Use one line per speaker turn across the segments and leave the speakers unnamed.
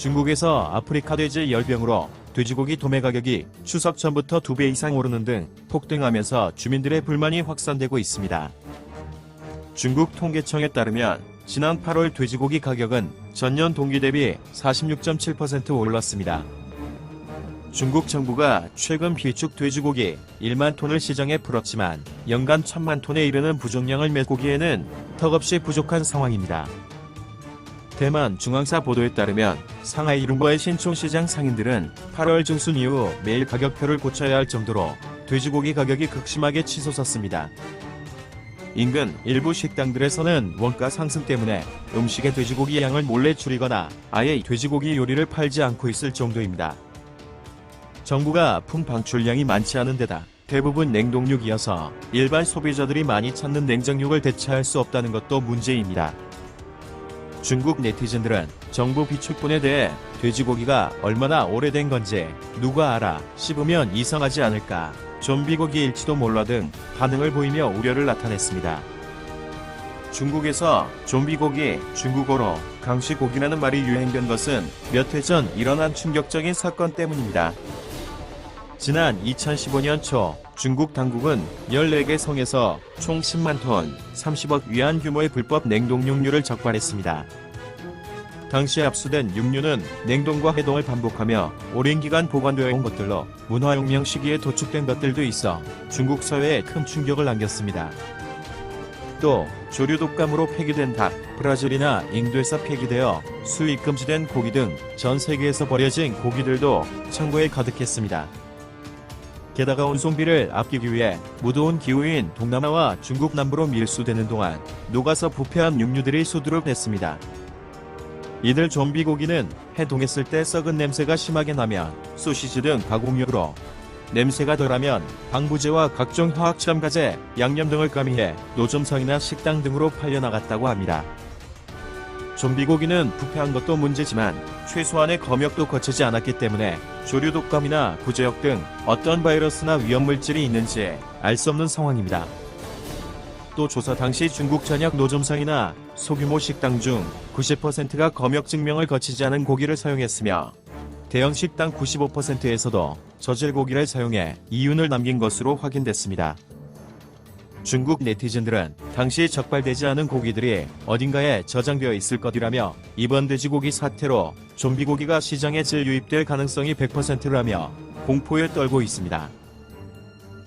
중국에서 아프리카 돼지 열병으로 돼지고기 도매 가격이 추석 전부터 2배 이상 오르는 등 폭등하면서 주민들의 불만이 확산되고 있습니다. 중국 통계청에 따르면 지난 8월 돼지고기 가격은 전년 동기 대비 46.7% 올랐습니다. 중국 정부가 최근 비축 돼지고기 1만 톤을 시장에 풀었지만 연간 1,000만 톤에 이르는 부족량을 메꾸기에는 턱없이 부족한 상황입니다. 대만 중앙사 보도에 따르면 상하이 이룬과의 신촌시장 상인들은 8월 중순 이후 매일 가격표를 고쳐야 할 정도로 돼지고기 가격이 극심하게 치솟았습니다. 인근 일부 식당들에서는 원가 상승 때문에 음식의 돼지고기 양을 몰래 줄이거나 아예 돼지고기 요리를 팔지 않고 있을 정도입니다. 정부가 품 방출량이 많지 않은 데다 대부분 냉동육이어서 일반 소비자들이 많이 찾는 냉장육을 대체할 수 없다는 것도 문제입니다. 중국 네티즌들은 정부 비축분에 대해 돼지고기가 얼마나 오래된 건지 누가 알아, 씹으면 이상하지 않을까, 좀비고기일지도 몰라 등 반응을 보이며 우려를 나타냈습니다. 중국에서 좀비고기, 중국어로 강시고기라는 말이 유행된 것은 몇 해 전 일어난 충격적인 사건 때문입니다. 지난 2015년 초 중국 당국은 14개 성에서 총 10만 톤, 30억 위안 규모의 불법 냉동육류를 적발했습니다. 당시 압수된 육류는 냉동과 해동을 반복하며 오랜 기간 보관되어 온 것들로 문화혁명 시기에 도축된 것들도 있어 중국 사회에 큰 충격을 남겼습니다. 또 조류 독감으로 폐기된 닭, 브라질이나 인도에서 폐기되어 수입 금지된 고기 등 전 세계에서 버려진 고기들도 창고에 가득했습니다. 게다가 운송비를 아끼기 위해 무더운 기후인 동남아와 중국 남부로 밀수되는 동안 녹아서 부패한 육류들이 수두룩했습니다. 이들 좀비고기는 해동했을 때 썩은 냄새가 심하게 나면 소시지 등 가공육으로, 냄새가 덜하면 방부제와 각종 화학 첨가제, 양념 등을 가미해 노점상이나 식당 등으로 팔려나갔다고 합니다. 좀비고기는 부패한 것도 문제지만 최소한의 검역도 거치지 않았기 때문에 조류 독감이나 구제역 등 어떤 바이러스나 위험물질이 있는지 알 수 없는 상황입니다. 또 조사 당시 중국 전역 노점상이나 소규모 식당 중 90%가 검역 증명을 거치지 않은 고기를 사용했으며 대형 식당 95%에서도 저질 고기를 사용해 이윤을 남긴 것으로 확인됐습니다. 중국 네티즌들은 당시 적발되지 않은 고기들이 어딘가에 저장되어 있을 것이라며 이번 돼지고기 사태로 좀비고기가 시장에 재유입될 가능성이 100%라며 공포에 떨고 있습니다.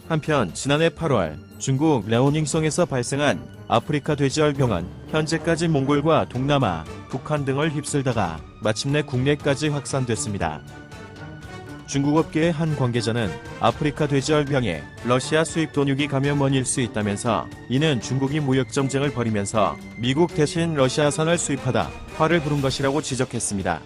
한편 지난해 8월 중국 랴오닝성에서 발생한 아프리카 돼지열병은 현재까지 몽골과 동남아, 북한 등을 휩쓸다가 마침내 국내까지 확산됐습니다. 중국 업계의 한 관계자는 아프리카 돼지열병에 러시아 수입 돈육이 감염원일 수 있다면서 이는 중국이 무역 정쟁을 벌이면서 미국 대신 러시아산을 수입하다 화를 부른 것이라고 지적했습니다.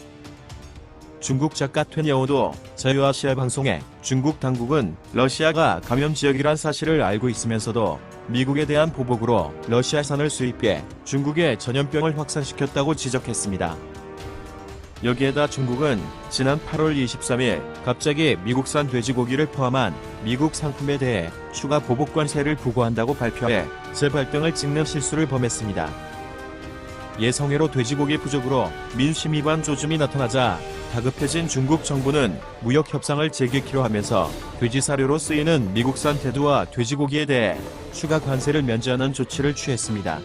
중국 작가 툇여오도 자유아시아 방송에 중국 당국은 러시아가 감염 지역이란 사실을 알고 있으면서도 미국에 대한 보복으로 러시아산을 수입해 중국에 전염병을 확산시켰다고 지적했습니다. 여기에다 중국은 지난 8월 23일 갑자기 미국산 돼지고기를 포함한 미국 상품에 대해 추가 보복 관세를 부과한다고 발표해 재발등을 찍는 실수를 범했습니다. 예성외로 돼지고기 부족으로 민심 위반 조짐이 나타나자 다급해진 중국 정부는 무역 협상을 재개키로 하면서 돼지 사료로 쓰이는 미국산 대두와 돼지고기에 대해 추가 관세를 면제하는 조치를 취했습니다.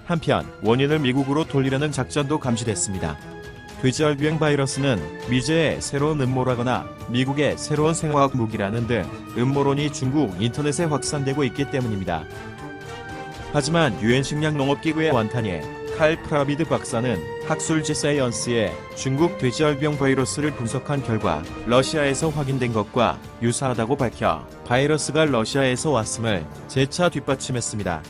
한편 원인을 미국으로 돌리려는 작전도 감지됐습니다. 돼지열병 바이러스는 미제의 새로운 음모라거나 미국의 새로운 생화학 무기라는 등 음모론이 중국 인터넷에 확산되고 있기 때문입니다. 하지만 유엔 식량농업기구의 완탄이 칼 프라비드 박사는 학술지 사이언스에 중국 돼지열병 바이러스를 분석한 결과 러시아에서 확인된 것과 유사하다고 밝혀 바이러스가 러시아에서 왔음을 재차 뒷받침했습니다.